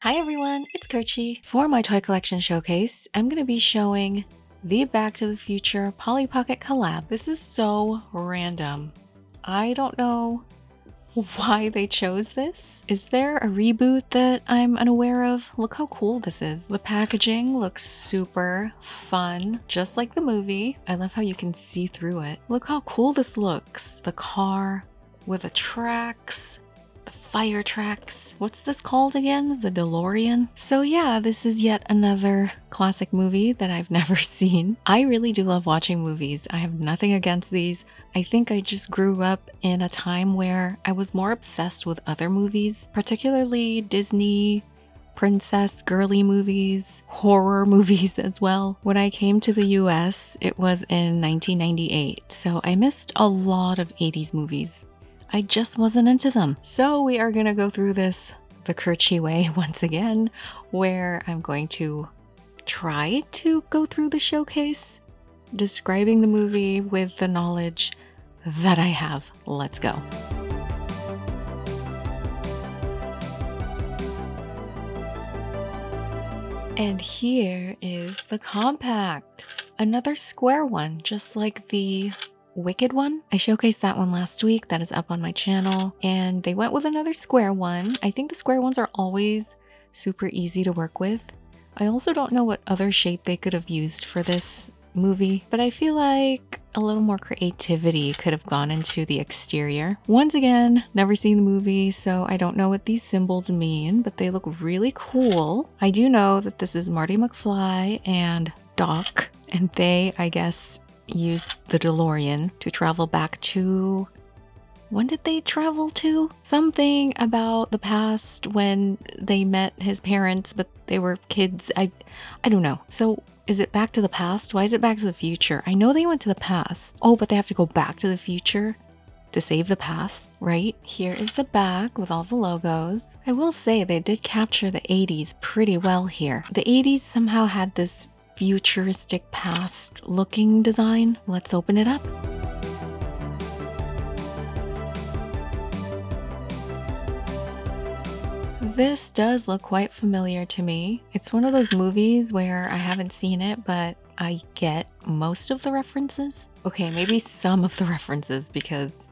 Hi everyone, it's Kerchi. For my toy collection showcase, I'm going to be showing the Back to the Future Polly Pocket collab. This is so random. I don't know why they chose this. Is there a reboot that I'm unaware of? Look how cool this is. The packaging looks super fun, just like the movie. I love how you can see through it. Look how cool this looks. The car with the tracks. Fire tracks. What's this called again? The DeLorean? So yeah, this is yet another classic movie that I've never seen. I really do love watching movies. I have nothing against these. I think I just grew up in a time where I was more obsessed with other movies, particularly Disney, princess girly movies, horror movies as well. When I came to the US, it was in 1998, so I missed a lot of 80s movies. I just wasn't into them. So we are gonna go through this the Kerchi way once again, where I'm going to try to go through the showcase, describing the movie with the knowledge that I have. Let's go. And here is the compact. Another square one, just like the Wicked one. I showcased that one last week. That is up on my channel. And they went with another square one. I think the square ones are always super easy to work with. I also don't know what other shape they could have used for this movie, but I feel like a little more creativity could have gone into the exterior. Once again, never seen the movie, so I don't know what these symbols mean, but they look really cool. I do know that this is Marty McFly and Doc, and they, I guess, used the DeLorean to travel back to... when did they travel to? Something about the past when they met his parents, but they were kids. I don't know. So is it back to the past? Why is it back to the future? I know they went to the past. Oh, but they have to go back to the future to save the past, right? Here is the back with all the logos. I will say they did capture the 80s pretty well here. The 80s somehow had this futuristic past looking design. Let's open it up. This does look quite familiar to me. It's one of those movies where I haven't seen it, but I get most of the references. Okay, maybe some of the references because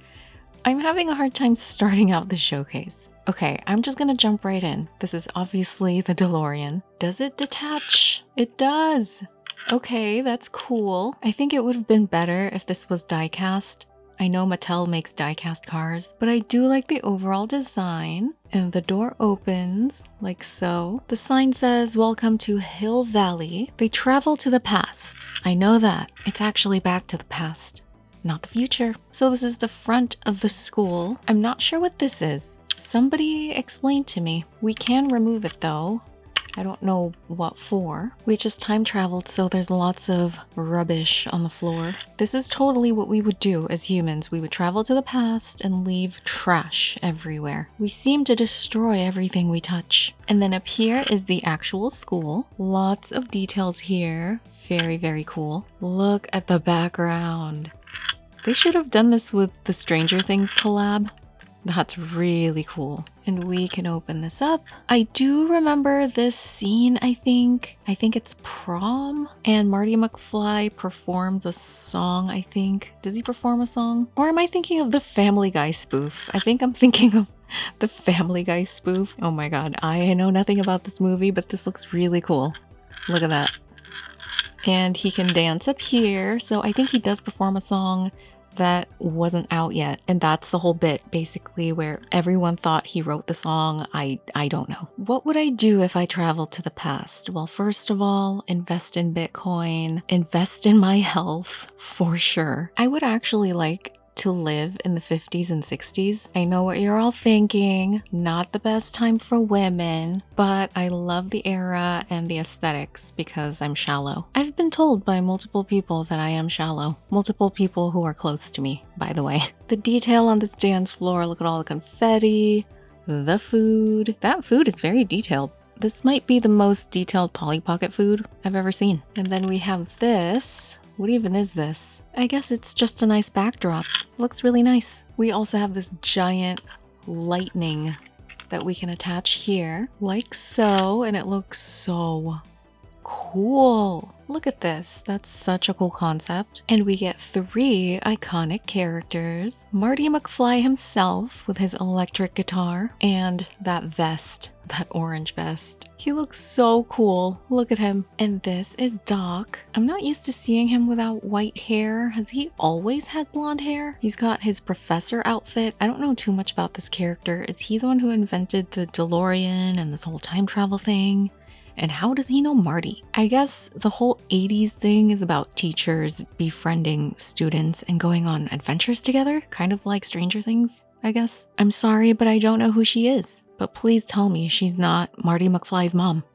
I'm having a hard time starting out the showcase. Okay, I'm just gonna jump right in. This is obviously the DeLorean. Does it detach? It does! Okay, that's cool. I think it would have been better if this was die-cast. I know Mattel makes die-cast cars, but I do like the overall design. And the door opens like so. The sign says, "Welcome to Hill Valley." They travel to the past. I know that. It's actually back to the past, not the future. So this is the front of the school. I'm not sure what this is. Somebody explained to me. We can remove it though. I don't know what for. We just time traveled, so there's lots of rubbish on the floor. This is totally what we would do as humans. We would travel to the past and leave trash everywhere. We seem to destroy everything we touch. And then up here is the actual school. Lots of details here. Very, very cool. Look at the background. They should have done this with the Stranger Things collab. That's really cool. And we can open this up. I do remember this scene, I think. I think it's prom. And Marty McFly performs a song, I think. Does he perform a song? Or am I thinking of the Family Guy spoof? I think I'm thinking of the Family Guy spoof. Oh my god, I know nothing about this movie, but this looks really cool. Look at that. And he can dance up here. So I think he does perform a song that wasn't out yet, and that's the whole bit basically where everyone thought he wrote the song. I don't know. What would I do if I traveled to the past? Well, first of all, invest in Bitcoin, invest in my health for sure. I would actually like to live in the 50s and 60s. I know what you're all thinking, not the best time for women, but I love the era and the aesthetics because I'm shallow. I've been told by multiple people that I am shallow. Multiple people who are close to me, by the way. The detail on this dance floor, look at all the confetti, the food. That food is very detailed. This might be the most detailed Polly Pocket food I've ever seen. And then we have this. What even is this? I guess it's just a nice backdrop. Looks really nice. We also have this giant lightning that we can attach here, like so, and it looks so cool. Look at this. That's such a cool concept. And we get 3 iconic characters. Marty McFly himself with his electric guitar and that vest, that orange vest. He looks so cool. Look at him. And this is Doc. I'm not used to seeing him without white hair. Has he always had blonde hair? He's got his professor outfit. I don't know too much about this character. Is he the one who invented the DeLorean and this whole time travel thing? And how does he know Marty? I guess the whole 80s thing is about teachers befriending students and going on adventures together, kind of like Stranger Things, I guess. I'm sorry, but I don't know who she is. But please tell me she's not Marty McFly's mom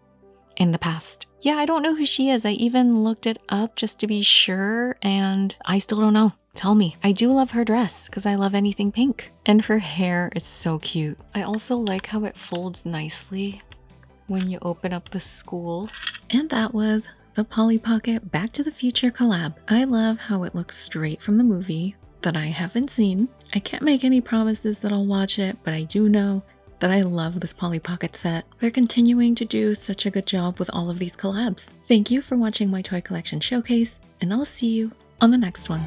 in the past. Yeah, I don't know who she is. I even looked it up just to be sure, and I still don't know. Tell me. I do love her dress because I love anything pink. And her hair is so cute. I also like how it folds nicely when you open up the school. And that was the Polly Pocket Back to the Future collab. I love how it looks straight from the movie that I haven't seen. I can't make any promises that I'll watch it, but I do know that I love this Polly Pocket set. They're continuing to do such a good job with all of these collabs. Thank you for watching my toy collection showcase, and I'll see you on the next one.